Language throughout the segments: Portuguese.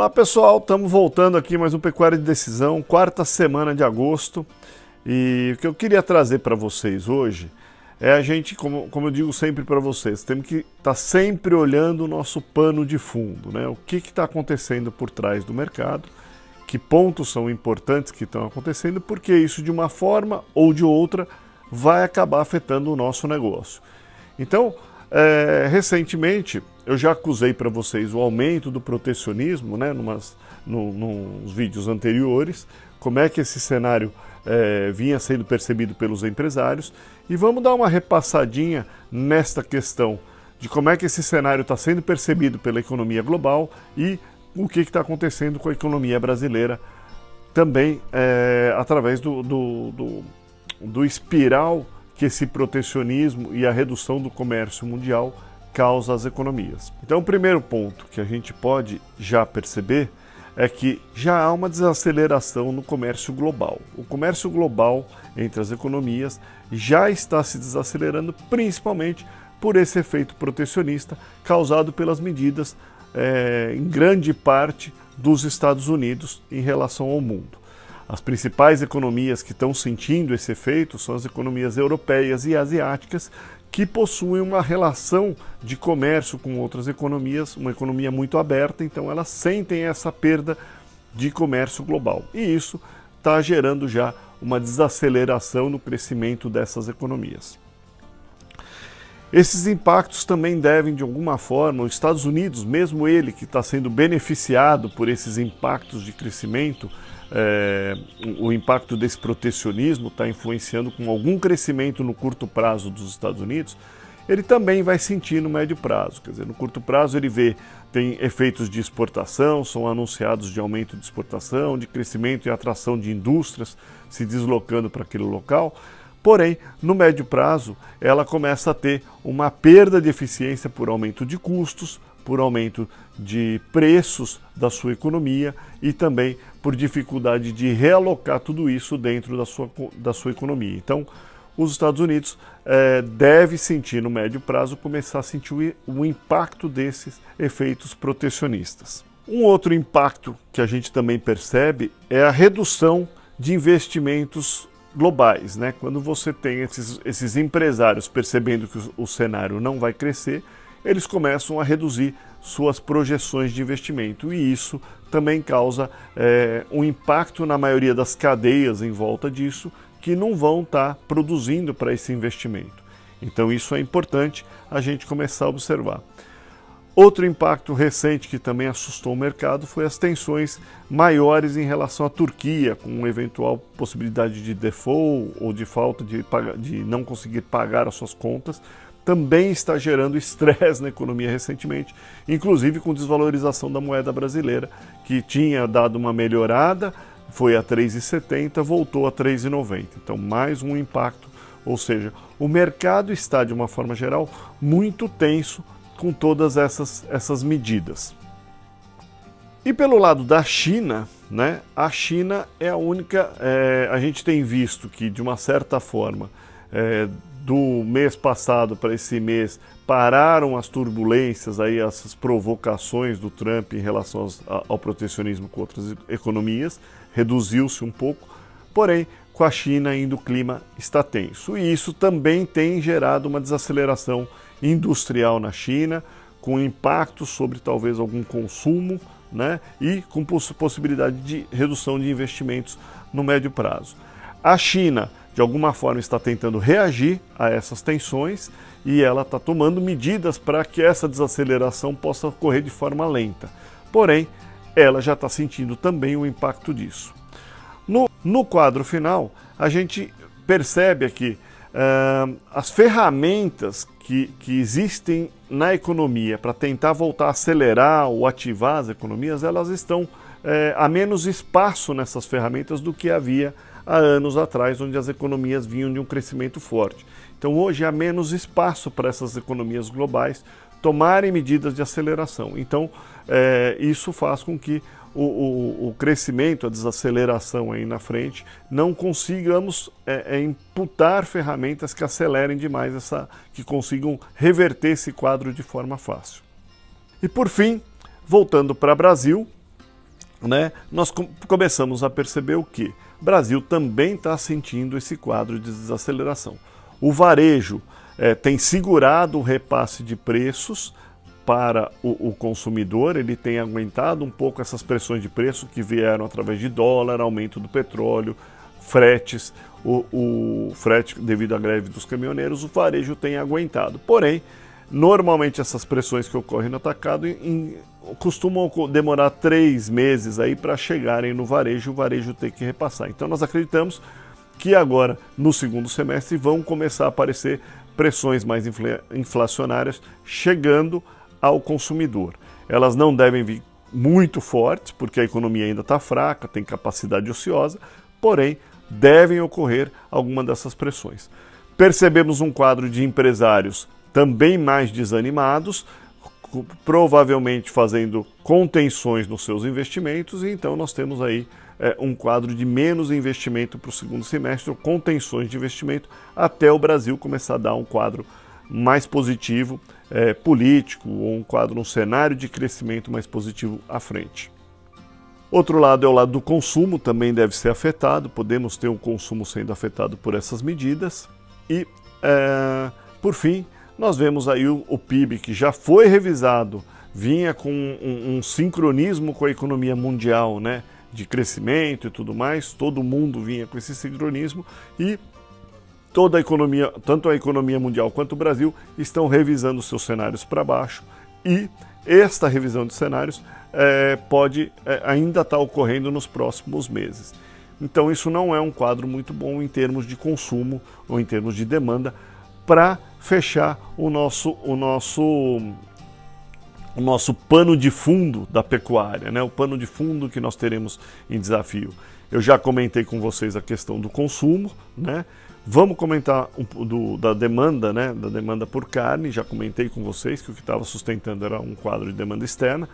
Olá pessoal, estamos voltando aqui mais um Pecuária de Decisão, quarta semana de agosto. E o que eu queria trazer para vocês hoje é a gente, como eu digo sempre para vocês, temos que estar sempre olhando o nosso pano de fundo, né? O que está acontecendo por trás do mercado, que pontos são importantes que estão acontecendo, porque isso de uma forma ou de outra vai acabar afetando o nosso negócio. Então, recentemente, eu já acusei para vocês o aumento do protecionismo, né, nos vídeos anteriores, como é que esse cenário vinha sendo percebido pelos empresários, e vamos dar uma repassadinha nesta questão de como é que esse cenário está sendo percebido pela economia global e o que está acontecendo com a economia brasileira também através do espiral que esse protecionismo e a redução do comércio mundial causa às economias. Então, o primeiro ponto que a gente pode já perceber é que já há uma desaceleração no comércio global. O comércio global entre as economias já está se desacelerando, principalmente por esse efeito protecionista causado pelas medidas, em grande parte, dos Estados Unidos em relação ao mundo. As principais economias que estão sentindo esse efeito são as economias europeias e asiáticas, que possuem uma relação de comércio com outras economias, uma economia muito aberta, então elas sentem essa perda de comércio global. E isso está gerando já uma desaceleração no crescimento dessas economias. Esses impactos também devem, de alguma forma, os Estados Unidos, mesmo ele que está sendo beneficiado por esses impactos de crescimento, o impacto desse protecionismo está influenciando com algum crescimento no curto prazo dos Estados Unidos, ele também vai sentir no médio prazo. Quer dizer, no curto prazo ele tem efeitos de exportação, são anunciados de aumento de exportação, de crescimento e atração de indústrias se deslocando para aquele local. Porém, no médio prazo, ela começa a ter uma perda de eficiência por aumento de custos, por aumento de preços da sua economia e também por dificuldade de realocar tudo isso dentro da sua economia. Então, os Estados Unidos devem sentir no médio prazo, começar a sentir o impacto desses efeitos protecionistas. Um outro impacto que a gente também percebe é a redução de investimentos globais, né? Quando você tem esses empresários percebendo que o cenário não vai crescer, eles começam a reduzir suas projeções de investimento, e isso também causa um impacto na maioria das cadeias em volta disso, que não vão estar produzindo para esse investimento. Então isso é importante a gente começar a observar. Outro impacto recente que também assustou o mercado foi as tensões maiores em relação à Turquia, com uma eventual possibilidade de default ou de falta de não conseguir pagar as suas contas. Também está gerando estresse na economia recentemente, inclusive com desvalorização da moeda brasileira, que tinha dado uma melhorada, foi a 3,70, voltou a 3,90. Então, mais um impacto, ou seja, o mercado está, de uma forma geral, muito tenso com todas essas medidas. E pelo lado da China, né, a China é a única, a gente tem visto que, de uma certa forma, do mês passado para esse mês, pararam as turbulências, essas provocações do Trump em relação ao protecionismo com outras economias, reduziu-se um pouco, porém, com a China ainda o clima está tenso. E isso também tem gerado uma desaceleração industrial na China, com impacto sobre talvez algum consumo, né, e com possibilidade de redução de investimentos no médio prazo. A China, de alguma forma, está tentando reagir a essas tensões e ela está tomando medidas para que essa desaceleração possa ocorrer de forma lenta. Porém, ela já está sentindo também o impacto disso. No quadro final, a gente percebe aqui as ferramentas que existem na economia para tentar voltar a acelerar ou ativar as economias, elas estão há menos espaço nessas ferramentas do que havia há anos atrás, onde as economias vinham de um crescimento forte. Então hoje há menos espaço para essas economias globais tomarem medidas de aceleração. Então isso faz com que o crescimento, a desaceleração aí na frente, não consigamos imputar ferramentas que acelerem demais, que consigam reverter esse quadro de forma fácil. E por fim, voltando para o Brasil, né, nós começamos a perceber o que? O Brasil também está sentindo esse quadro de desaceleração. O varejo tem segurado o repasse de preços para o consumidor, ele tem aguentado um pouco essas pressões de preço que vieram através de dólar, aumento do petróleo, fretes, o frete devido à greve dos caminhoneiros, o varejo tem aguentado. Porém, normalmente essas pressões que ocorrem no atacado costumam demorar 3 meses aí para chegarem no varejo, o varejo tem que repassar. Então nós acreditamos que agora, no segundo semestre, vão começar a aparecer pressões mais inflacionárias chegando ao consumidor. Elas não devem vir muito fortes, porque a economia ainda está fraca, tem capacidade ociosa, porém devem ocorrer alguma dessas pressões. Percebemos um quadro de empresários também mais desanimados, provavelmente fazendo contenções nos seus investimentos, e então nós temos aí um quadro de menos investimento para o segundo semestre, ou contenções de investimento, até o Brasil começar a dar um quadro mais positivo, político, ou um cenário de crescimento mais positivo à frente. Outro lado é o lado do consumo, também deve ser afetado, podemos ter o consumo sendo afetado por essas medidas. E, por fim, nós vemos aí o PIB que já foi revisado, vinha com um sincronismo com a economia mundial, né, de crescimento e tudo mais, todo mundo vinha com esse sincronismo e toda a economia, tanto a economia mundial quanto o Brasil, estão revisando seus cenários para baixo e esta revisão de cenários pode ainda estar ocorrendo nos próximos meses. Então isso não é um quadro muito bom em termos de consumo ou em termos de demanda para fechar o nosso pano de fundo da pecuária, né? O pano de fundo que nós teremos em desafio. Eu já comentei com vocês a questão do consumo, né? Vamos comentar da demanda, né? Da demanda por carne, já comentei com vocês que o que estava sustentando era um quadro de demanda externa.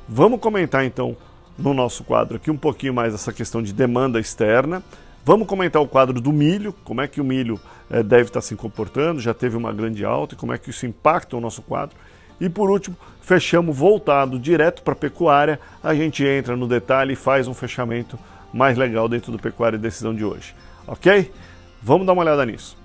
Vamos comentar então no nosso quadro aqui um pouquinho mais essa questão de demanda externa. Vamos comentar o quadro do milho, como é que o milho deve estar se comportando, já teve uma grande alta e como é que isso impacta o nosso quadro. E por último, fechamos voltado direto para a pecuária, a gente entra no detalhe e faz um fechamento mais legal dentro do Pecuária e Decisão de hoje. Ok? Vamos dar uma olhada nisso.